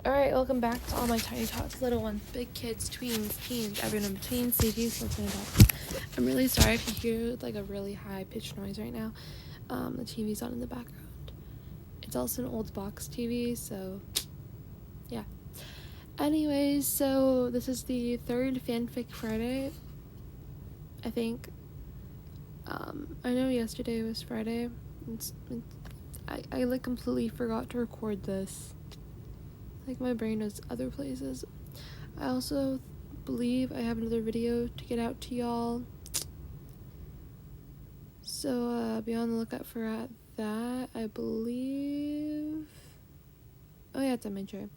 Alright, welcome back to all my tiny tots, little ones, big kids, tweens, teens, everyone in between, CGs, listening adults. I'm really sorry if you hear like a really high pitched noise right now. The TV's on in the background. It's also an old box TV, so yeah. Anyways, so this is the third Fanfic Friday, I think. I know yesterday was Friday. I like completely forgot to record this. Like my brain is other places. I also believe I have another video to get out to y'all, so be on the lookout for that. I believe, oh yeah, it's MHA.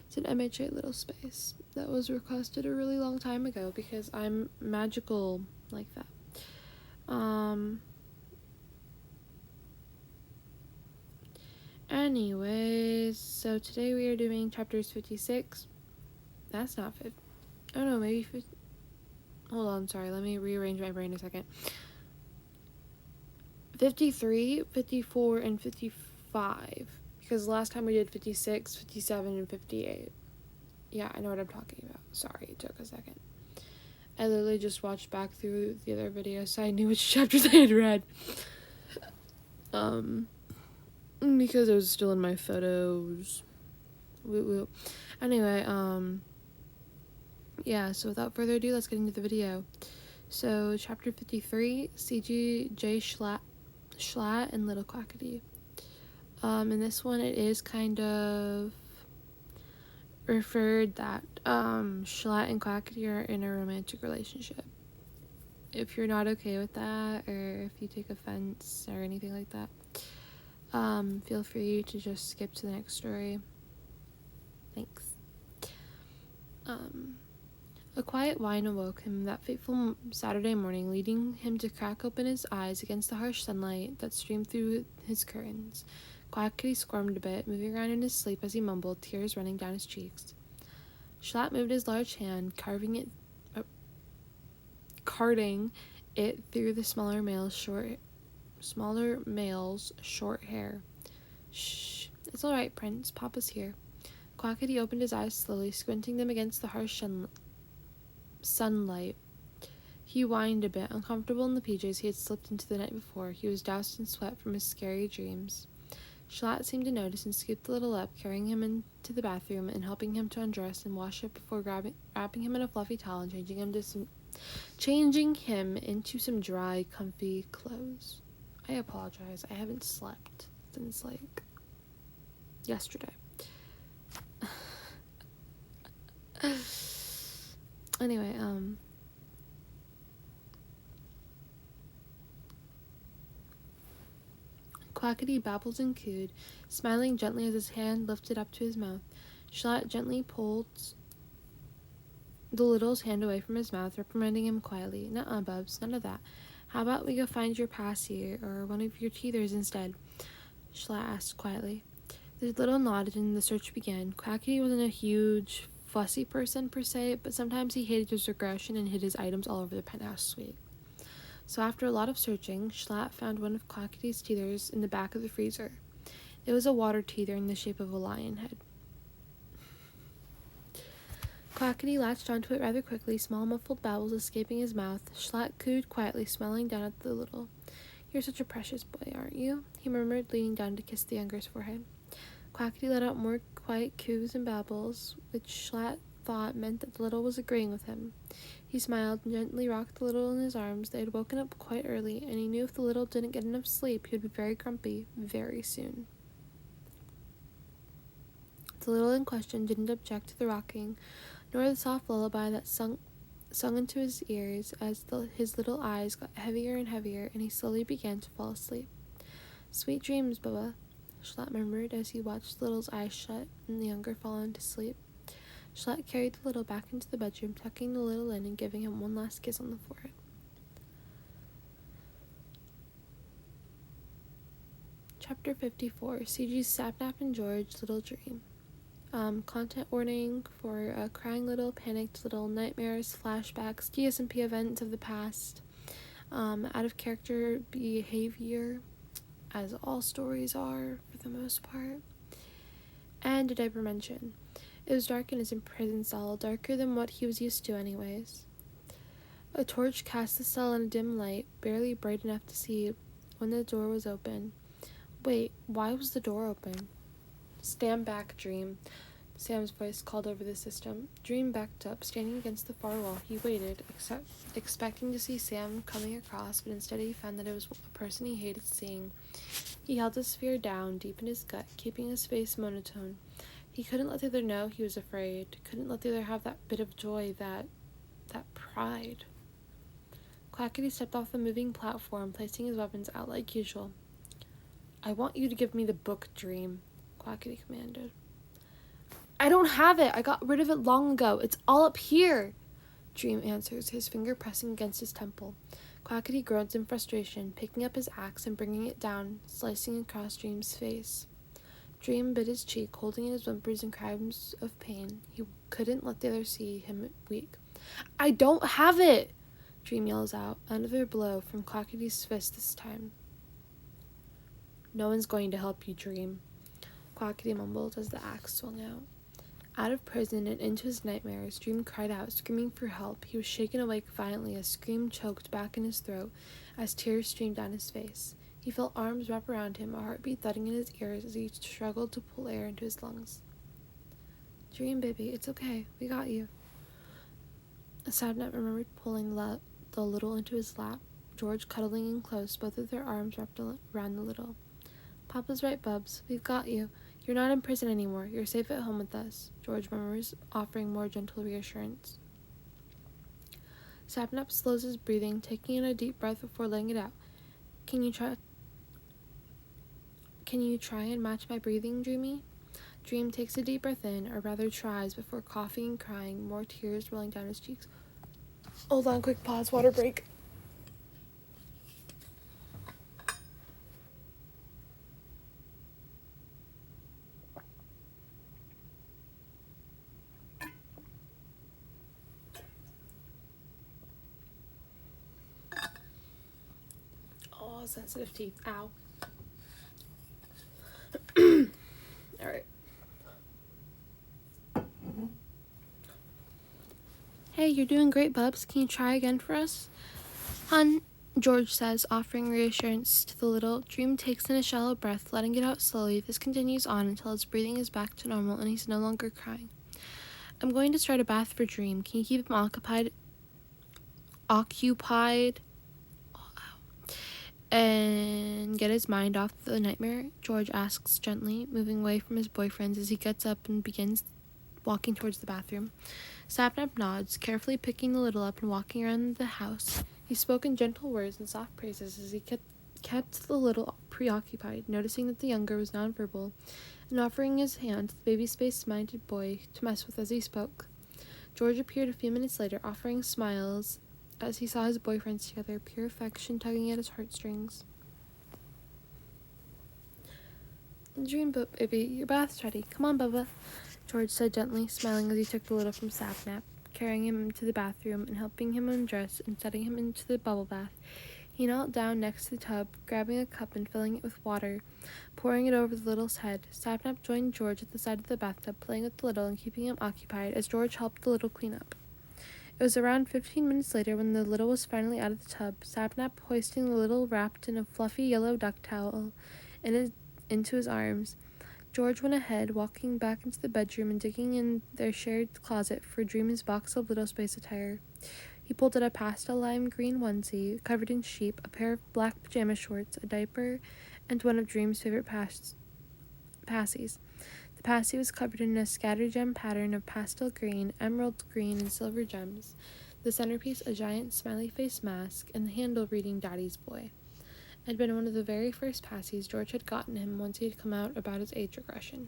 It's an MHA little space that was requested a really long time ago because I'm magical like that. Anyways, so today we are doing chapters 56. That's not 50. Oh no, maybe 50. Hold on, sorry, let me rearrange my brain a second. 53, 54, and 55. Because last time we did 56, 57, and 58. Yeah, I know what I'm talking about. Sorry, it took a second. I literally just watched back through the other videos so I knew which chapters I had read. Because it was still in my photos. Woo woo. Anyway, yeah, so without further ado, let's get into the video. So, chapter 53, CG, J Schlatt, and Little Quackity. In this one, it is kind of referred that Schlatt and Quackity are in a romantic relationship. If you're not okay with that, or if you take offense or anything like that, feel free to just skip to the next story. Thanks. A quiet whine awoke him that fateful Saturday morning, leading him to crack open his eyes against the harsh sunlight that streamed through his curtains. Quackity squirmed a bit, moving around in his sleep as he mumbled, tears running down his cheeks. Schlatt moved his large hand, carting it through the smaller male's short hair. Shh, it's all right, Prince. Papa's here. Quackity opened his eyes slowly, squinting them against the harsh sunlight. He whined a bit, uncomfortable in the PJs he had slipped into the night before. He was doused in sweat from his scary dreams. Schlatt seemed to notice and scooped the little up, carrying him into the bathroom and helping him to undress and wash up before wrapping him in a fluffy towel and changing him into some dry, comfy clothes. I apologize. I haven't slept since, like, yesterday. Anyway, Quackity babbled and cooed, smiling gently as his hand lifted up to his mouth. Schlatt gently pulled the little's hand away from his mouth, reprimanding him quietly. "Nuh-uh, Bubs, none of that. How about we go find your passy, or one of your teethers instead?" Schlatt asked quietly. The little nodded and the search began. Quackity wasn't a huge, fussy person per se, but sometimes he hated his aggression and hid his items all over the penthouse suite. So after a lot of searching, Schlatt found one of Quackity's teethers in the back of the freezer. It was a water teether in the shape of a lion head. Quackity latched onto it rather quickly, small muffled babbles escaping his mouth. Schlatt cooed quietly, smiling down at the little. "You're such a precious boy, aren't you?" he murmured, leaning down to kiss the younger's forehead. Quackity let out more quiet coos and babbles, which Schlatt thought meant that the little was agreeing with him. He smiled and gently rocked the little in his arms. They had woken up quite early, and he knew if the little didn't get enough sleep, he would be very grumpy very soon. The little in question didn't object to the rocking, nor the soft lullaby that sung into his ears as his little eyes got heavier and heavier, and he slowly began to fall asleep. "Sweet dreams, Bubba," Schlatt murmured as he watched the little's eyes shut and the younger fall into sleep. Schlatt carried the little back into the bedroom, tucking the little in and giving him one last kiss on the forehead. Chapter 54, CG's Sapnap and George Little Dream. Content warning for crying little, panicked little, nightmares, flashbacks, DSMP events of the past, out of character behavior, as all stories are for the most part, and a diaper mention. It was dark in his prison cell, darker than what he was used to anyways. A torch cast the cell in a dim light, barely bright enough to see when the door was open. Wait, why was the door open? Stand back, Dream. Sam's voice called over the system. Dream backed up, standing against the far wall. He waited, expecting to see Sam coming across, but instead he found that it was a person he hated seeing. He held his fear down, deep in his gut, keeping his face monotone. He couldn't let the other know he was afraid, couldn't let the other have that bit of joy, that pride. Clackety stepped off the moving platform, placing his weapons out like usual. I want you to give me the book, Dream, Clackety commanded. I don't have it. I got rid of it long ago. It's all up here, Dream answers, his finger pressing against his temple. Clackety groans in frustration, picking up his axe and bringing it down, slicing across Dream's face. Dream bit his cheek, holding in his whimpers and cries of pain. He couldn't let the other see him weak. I don't have it, Dream yells out, another blow from Clackety's fist this time. No one's going to help you, Dream, Clackety mumbled as the axe swung out. Out of prison and into his nightmares, Dream cried out, screaming for help. He was shaken awake violently, a scream choked back in his throat as tears streamed down his face. He felt arms wrap around him, a heartbeat thudding in his ears as he struggled to pull air into his lungs. Dream, baby, it's okay. We got you. Sabnap remembered pulling the little into his lap, George cuddling in close, both of their arms wrapped around the little. Papa's right, Bubs. We've got you. You're not in prison anymore. You're safe at home with us, George murmurs, offering more gentle reassurance. Sapnap slows his breathing, taking in a deep breath before letting it out. Can you try and match my breathing, Dreamy? Dream takes a deep breath in, or rather tries, before coughing and crying, more tears rolling down his cheeks. Hold on, quick pause, water break. Oh, sensitive teeth. Ow. Alright. Hey, you're doing great, Bubs. Can you try again for us? Hun, George says, offering reassurance to the little. Dream takes in a shallow breath, letting it out slowly. This continues on until his breathing is back to normal and he's no longer crying. I'm going to start a bath for Dream. Can you keep him occupied? And get his mind off the nightmare? George asks gently, moving away from his boyfriends as he gets up and begins walking towards the bathroom. Sapnap nods, carefully picking the little up and walking around the house. He spoke in gentle words and soft praises as he kept the little preoccupied, noticing that the younger was nonverbal, and offering his hand to the baby space-minded boy to mess with as he spoke. George appeared a few minutes later, offering smiles as he saw his boyfriends together, pure affection tugging at his heartstrings. Dream, baby, your bath's ready. Come on, Bubba, George said gently, smiling as he took the little from Sapnap, carrying him into the bathroom and helping him undress and setting him into the bubble bath. He knelt down next to the tub, grabbing a cup and filling it with water, pouring it over the little's head. Sapnap joined George at the side of the bathtub, playing with the little and keeping him occupied as George helped the little clean up. It was around 15 minutes later when the little was finally out of the tub, Sapnap hoisting the little wrapped in a fluffy yellow duck towel into his arms. George went ahead, walking back into the bedroom and digging in their shared closet for Dream's box of little space attire. He pulled out a pastel lime green onesie covered in sheep, a pair of black pajama shorts, a diaper, and one of Dream's favorite passies. The passy was covered in a scattergem pattern of pastel green, emerald green, and silver gems. The centerpiece a giant smiley face mask, and the handle reading Daddy's Boy. It had been one of the very first passies George had gotten him once he had come out about his age regression.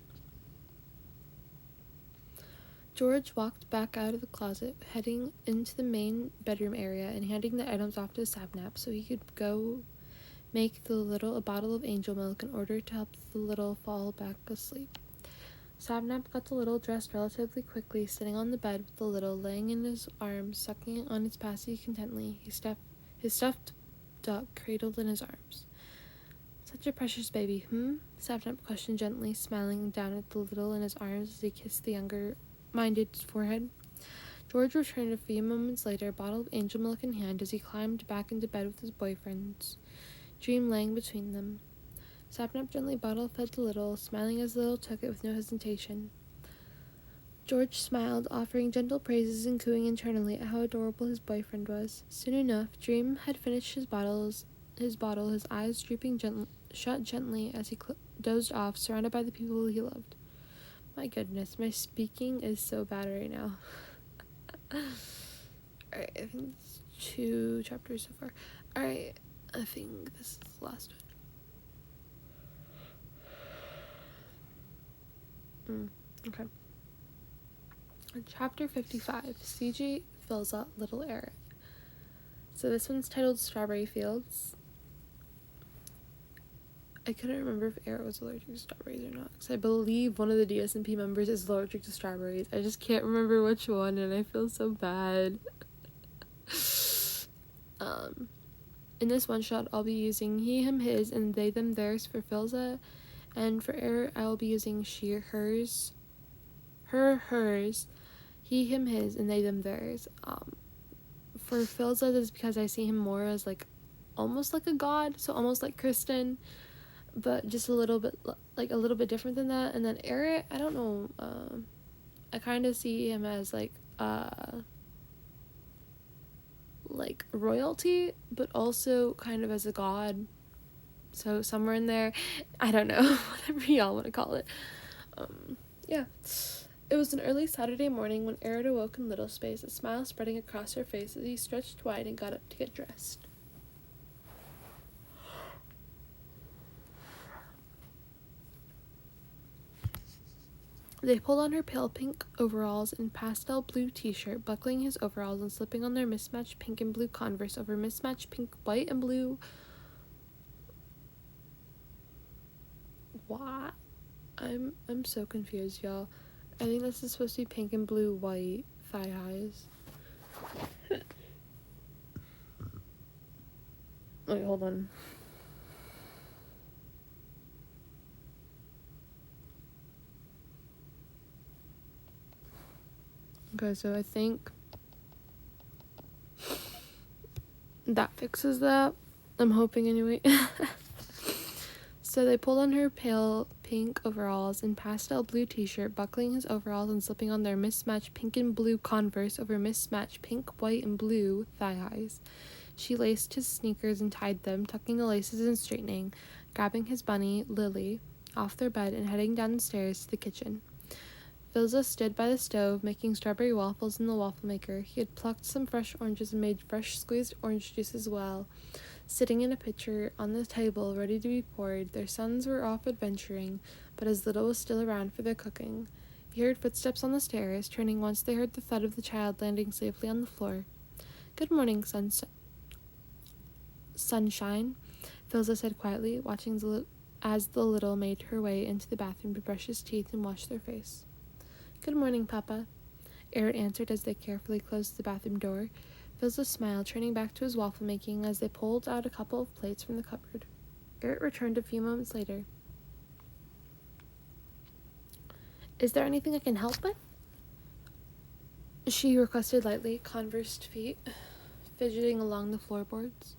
George walked back out of the closet, heading into the main bedroom area and handing the items off to Sapnap so he could go make the little a bottle of angel milk in order to help the little fall back asleep. Sapnap got the little dressed relatively quickly, sitting on the bed with the little laying in his arms, sucking on his passy contently, his stuffed duck cradled in his arms. Such a precious baby, Sapnap questioned gently, smiling down at the little in his arms as he kissed the younger minded forehead. George returned a few moments later, a bottle of angel milk in hand, as he climbed back into bed with his boyfriends, Dream laying between them. Sapnap gently bottle-fed the little, smiling as the little took it with no hesitation. George smiled, offering gentle praises and cooing internally at how adorable his boyfriend was. Soon enough, Dream had finished his bottle, his eyes drooping shut gently as he dozed off, surrounded by the people he loved. My goodness, my speaking is so bad right now. Alright, I think it's 2 chapters so far. Alright, I think this is the last one. Okay. Chapter 55, CG fills out Little Eric. So this one's titled Strawberry Fields. I couldn't remember if Eric was allergic to strawberries or not, because I believe one of the DSMP members is allergic to strawberries. I just can't remember which one, and I feel so bad. In this one shot, I'll be using he, him, his, and they, them, theirs for Filza, and for Eric, I will be using she, hers, her, hers, he, him, his, and they, them, theirs. For Filza, this is because I see him more as like almost like a god, so almost like Kristen, but just a little bit different than that. And then Eric, I don't know, I kind of see him as like royalty, but also kind of as a god, so somewhere in there, I don't know, whatever y'all want to call it. Yeah. It was an early Saturday morning when Eric awoke in Little Space, a smile spreading across her face as he stretched wide and got up to get dressed. They pulled on her pale pink overalls and pastel blue t-shirt, buckling his overalls and slipping on their mismatched pink and blue Converse over mismatched pink, white, and blue. What? I'm so confused, y'all. I think this is supposed to be pink and blue, white thigh highs. Wait, hold on. Okay, so I think that fixes that. I'm hoping anyway. So they pulled on her pale pink overalls and pastel blue t-shirt, buckling his overalls and slipping on their mismatched pink and blue Converse over mismatched pink, white, and blue thigh highs. She laced his sneakers and tied them, tucking the laces and straightening, grabbing his bunny, Lily, off their bed and heading down the stairs to the kitchen. Filza stood by the stove, making strawberry waffles in the waffle maker. He had plucked some fresh oranges and made fresh squeezed orange juice as well. Sitting in a pitcher on the table, ready to be poured, their sons were off adventuring, but as little was still around for their cooking. He heard footsteps on the stairs, turning once they heard the thud of the child landing safely on the floor. "Good morning, sunshine," Filza said quietly, watching as the little made her way into the bathroom to brush his teeth and wash their face. "Good morning, Papa," Eric answered as they carefully closed the bathroom door. Filza smiled, turning back to his waffle making as they pulled out a couple of plates from the cupboard. Eric returned a few moments later. "Is there anything I can help with?" she requested lightly, conversed feet fidgeting along the floorboards.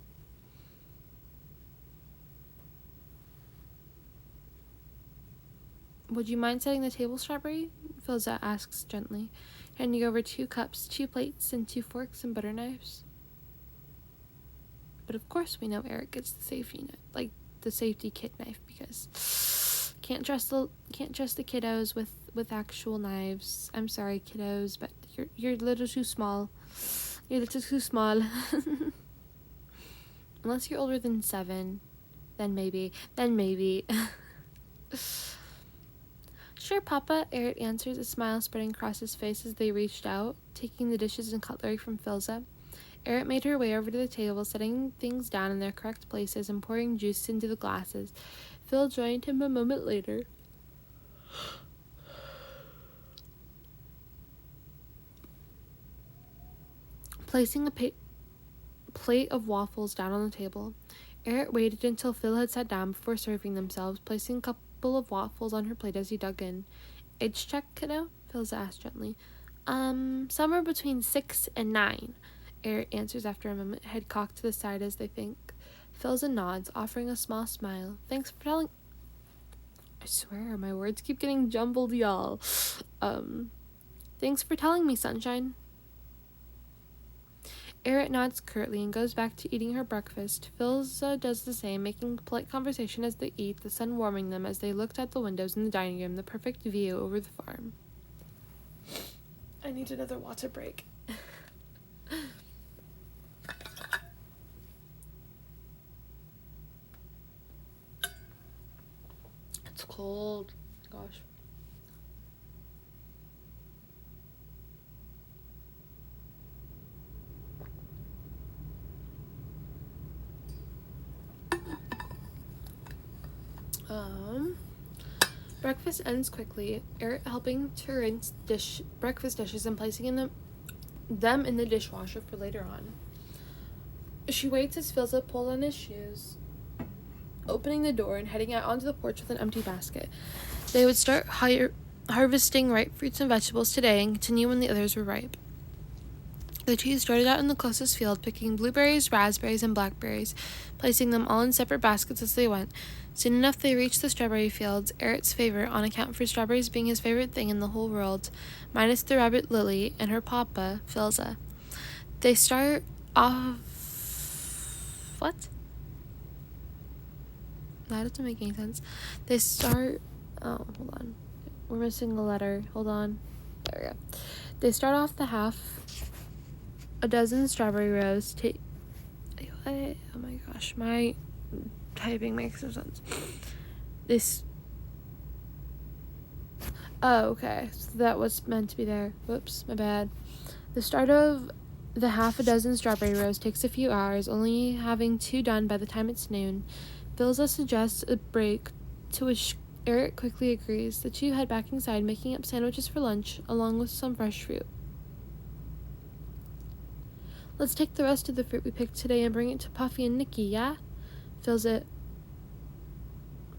"Would you mind setting the table, Strawberry?" Filza asks gently, handing over 2 cups, 2 plates, and 2 forks and butter knives. But of course we know Eric gets the safety kit knife, because can't trust the kiddos with actual knives. I'm sorry, kiddos, but you're a little too small. You're a little too small. Unless you're older than 7, then maybe. "Sure, Papa," Eric answers, a smile spreading across his face as they reached out, taking the dishes and cutlery from Filza. Eric made her way over to the table, setting things down in their correct places and pouring juice into the glasses. Phil joined him a moment later. Placing a plate of waffles down on the table, Eric waited until Phil had sat down before serving themselves, placing a couple of waffles on her plate as he dug in. "Age check, kiddo?" Philza asks gently. Somewhere between 6 and 9, Eric answers after a moment, head cocked to the side as they think. Philza nods, offering a small smile. Thanks for telling... I swear, my words keep getting jumbled, y'all. Thanks for telling me, Sunshine. Eric nods curtly and goes back to eating her breakfast. Philza does the same, making polite conversation as they eat, the sun warming them as they looked at the windows in the dining room, the perfect view over the farm. I need another water break. It's cold. Gosh. Breakfast ends quickly, Eric helping to rinse breakfast dishes and placing them in the dishwasher for later on. She waits as Philza pulls on his shoes, opening the door and heading out onto the porch with an empty basket. They would start harvesting ripe fruits and vegetables today and continue when the others were ripe. The two started out in the closest field, picking blueberries, raspberries, and blackberries, placing them all in separate baskets as they went. Soon enough, they reached the strawberry fields, Eric's favorite, on account for strawberries being his favorite thing in the whole world, minus the rabbit Lily and her papa, Philza. They start off... What? That doesn't make any sense. They start... Oh, hold on. We're missing a letter. Hold on. There we go. They start off the a dozen strawberry rows. Oh my gosh, my typing makes no sense. Oh, okay. So that was meant to be there. Whoops, my bad. The start of the half a dozen strawberry rows takes a few hours, only having 2 done by the time it's noon. Philza suggests a break, to which Eric quickly agrees. The two head back inside, making up sandwiches for lunch, along with some fresh fruit. Let's take the rest of the fruit we picked today and bring it to Puffy and Nikki, yeah? Philza...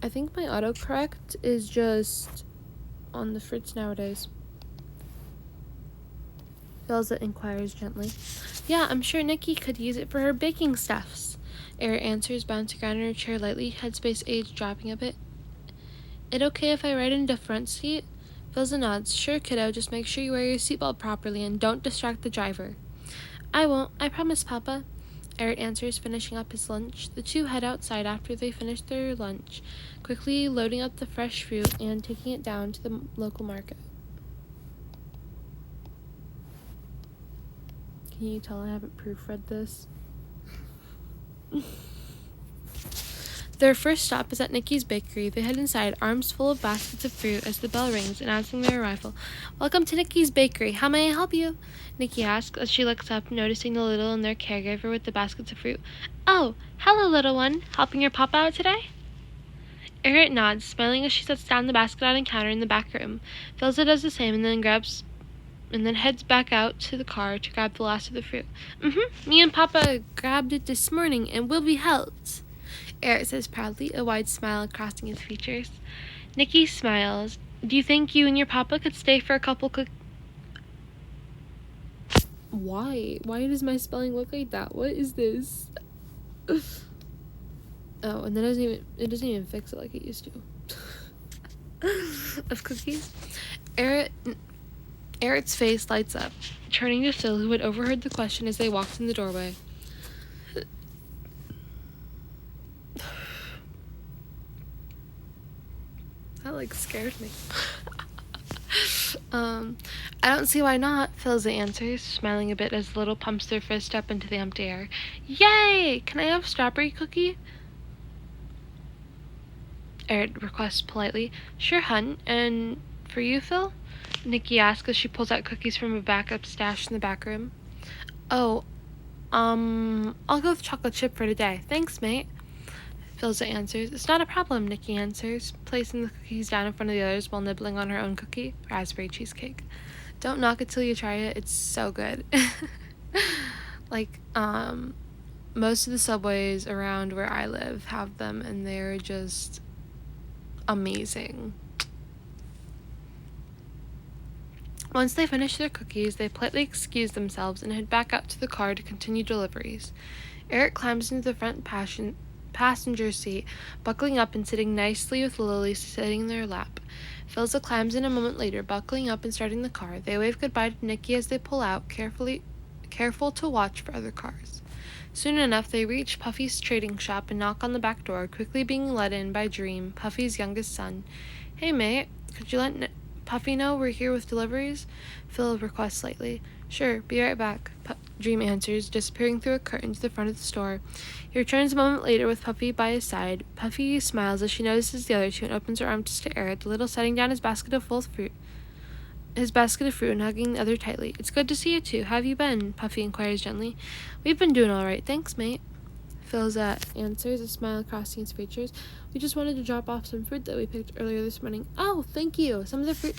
I think my autocorrect is just on the fruits nowadays. Philza inquires gently. Yeah, I'm sure Nikki could use it for her baking stuffs. Eric answers, bouncing around in her chair lightly, headspace age dropping a bit. It okay if I ride in the front seat? Philza nods. Sure, kiddo, just make sure you wear your seatbelt properly and don't distract the driver. I won't, I promise, Papa. Eric answers, finishing up his lunch. The two head outside after they finish their lunch, quickly loading up the fresh fruit and taking it down to the local market. Can you tell I haven't proofread this? Their first stop is at Nikki's bakery. They head inside, arms full of baskets of fruit, as the bell rings, announcing their arrival. Welcome to Nikki's bakery. How may I help you? Nikki asks as she looks up, noticing the little and their caregiver with the baskets of fruit. Oh, hello, little one. Helping your papa out today? Eric nods, smiling as she sets down the basket on a counter in the back room. Philza does the same and then heads back out to the car to grab the last of the fruit. Me and Papa grabbed it this morning and will be helped. Eric says proudly, a wide smile crossing his features. Nikki smiles. Do you think you and your papa could stay for a couple Why? Why does my spelling look like that? What is this? Oh, and it doesn't even fix it like it used to. Of cookies? Eric's face lights up, turning to Phil, who had overheard the question as they walked in the doorway. That scared me. I don't see why not, Philza answers, smiling a bit as the little pumps their fist up into the empty air. Yay! Can I have a strawberry cookie? Eric requests politely. Sure, hun. And for you, Phil? Nikki asks as she pulls out cookies from a backup stash in the back room. Oh, I'll go with chocolate chip for today. Thanks, mate. Philza answers. It's not a problem, Nikki answers, placing the cookies down in front of the others while nibbling on her own cookie, raspberry cheesecake. Don't knock it till you try it. It's so good. Most of the Subways around where I live have them, and they're just amazing. Once they finish their cookies, they politely excuse themselves and head back out to the car to continue deliveries. Eric climbs into the front passenger seat, buckling up and sitting nicely with Lily sitting in their lap. Philza climbs in a moment later, buckling up and starting the car. They wave goodbye to Nikki as they pull out, careful to watch for other cars. Soon enough, they reach Puffy's trading shop and knock on the back door, quickly being let in by Dream, Puffy's youngest son. "Hey, mate, could you let Puffy know we're here with deliveries?" Phil requests slightly. "Sure, be right back," Dream answers, disappearing through a curtain to the front of the store. He returns a moment later with Puffy by his side. Puffy smiles as she notices the other two and opens her arms to stare at the little, setting down his basket of fruit and hugging the other tightly. "It's good to see you two. How have you been?" Puffy inquires gently. "We've been doing all right, thanks, mate," Philza answers, a smile crossing his features. "We just wanted to drop off some fruit that we picked earlier this morning." "Oh, thank you. Some of the fruit.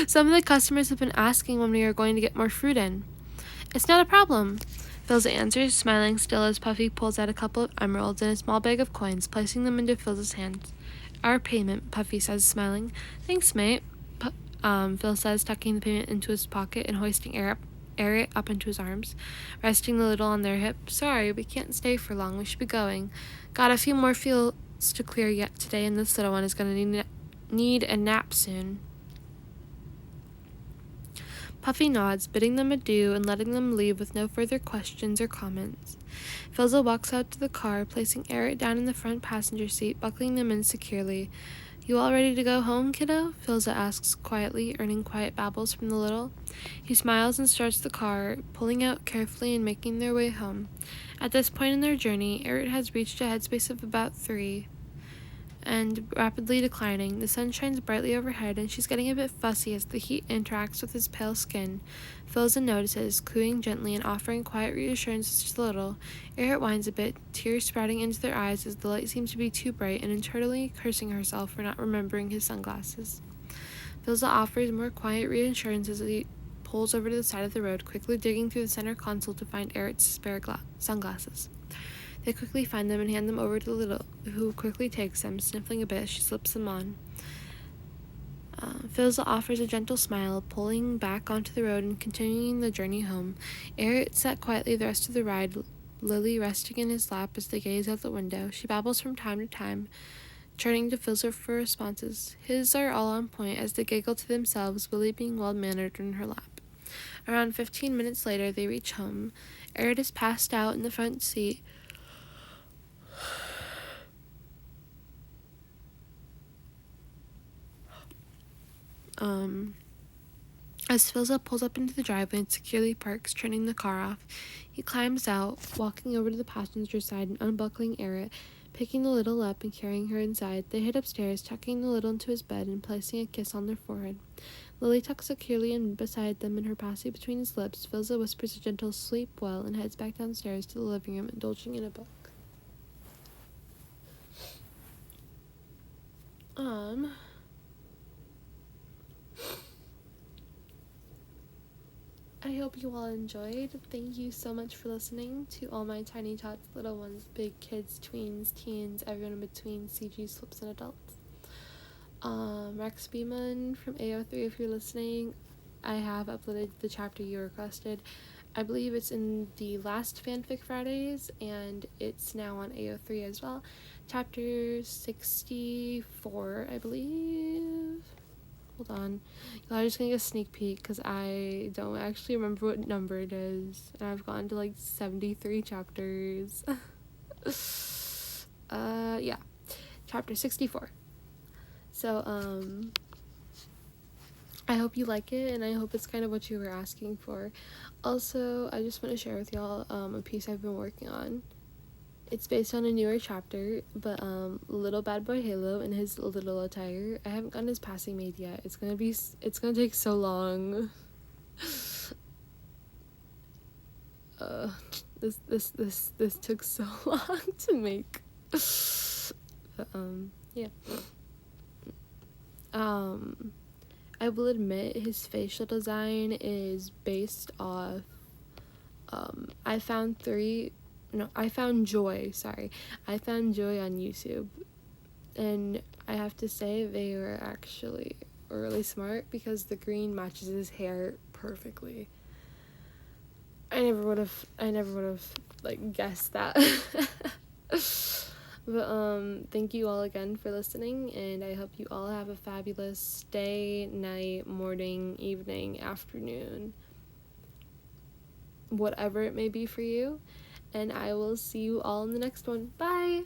Some of the customers have been asking when we are going to get more fruit in." "It's not a problem," Philza answers, smiling still as Puffy pulls out a couple of emeralds and a small bag of coins, placing them into Philza's hands. "Our payment," Puffy says, smiling. "Thanks, mate," Phil says, tucking the payment into his pocket and hoisting Eric up into his arms, resting the little on their hip. "Sorry, we can't stay for long. We should be going. Got a few more fields to clear yet today, and this little one is going to need a nap soon." Puffy nods, bidding them adieu and letting them leave with no further questions or comments. Philza walks out to the car, placing Eric down in the front passenger seat, buckling them in securely. "You all ready to go home, kiddo?" Philza asks quietly, earning quiet babbles from the little. He smiles and starts the car, pulling out carefully and making their way home. At this point in their journey, Eric has reached a headspace of about 3 and rapidly declining. The sun shines brightly overhead, and she's getting a bit fussy as the heat interacts with his pale skin. Philza notices, cooing gently and offering quiet reassurances to the little. Eric whines a bit, tears sprouting into their eyes as the light seems to be too bright, and internally cursing herself for not remembering his sunglasses. Philza offers more quiet reassurances as he pulls over to the side of the road, quickly digging through the center console to find Eric's spare sunglasses. They quickly find them and hand them over to the little, who quickly takes them, sniffling a bit as she slips them on. Philza offers a gentle smile, pulling back onto the road and continuing the journey home. Eric sat quietly the rest of the ride, Lily resting in his lap as they gaze out the window. She babbles from time to time, turning to Philza for responses. His are all on point as they giggle to themselves, Willie being well-mannered in her lap. Around 15 minutes later, they reach home. Eric is passed out in the front seat, as Philza pulls up into the driveway and securely parks, turning the car off. He climbs out, walking over to the passenger side and unbuckling Eric, picking the little up and carrying her inside. They head upstairs, tucking the little into his bed and placing a kiss on their forehead. Lily tucks securely in beside them and her passy between his lips. Philza whispers a gentle "sleep well" and heads back downstairs to the living room, indulging in a book. I hope you all enjoyed. Thank you so much for listening to all my tiny tots, little ones, big kids, tweens, teens, everyone in between, CGs, flips, and adults. Rex Beeman from AO3, if you're listening, I have uploaded the chapter you requested. I believe it's in the last Fanfic Fridays, and it's now on AO3 as well. Chapter 64, I believe. Hold on. I'm just gonna get a sneak peek because I don't actually remember what number it is. And I've gone to like 73 chapters. Yeah. Chapter 64. So, I hope you like it, and I hope it's kind of what you were asking for. Also, I just want to share with y'all a piece I've been working on. It's based on a newer chapter, but little bad boy Halo in his little attire. I haven't gotten his passing made yet. It's gonna take so long. This took so long to make. But yeah. I will admit his facial design is based off. I found Joy on YouTube, and I have to say they were actually really smart because the green matches his hair perfectly. I never would have like guessed that. But thank you all again for listening, and I hope you all have a fabulous day, night, morning, evening, afternoon, whatever it may be for you, and I will see you all in the next one. Bye.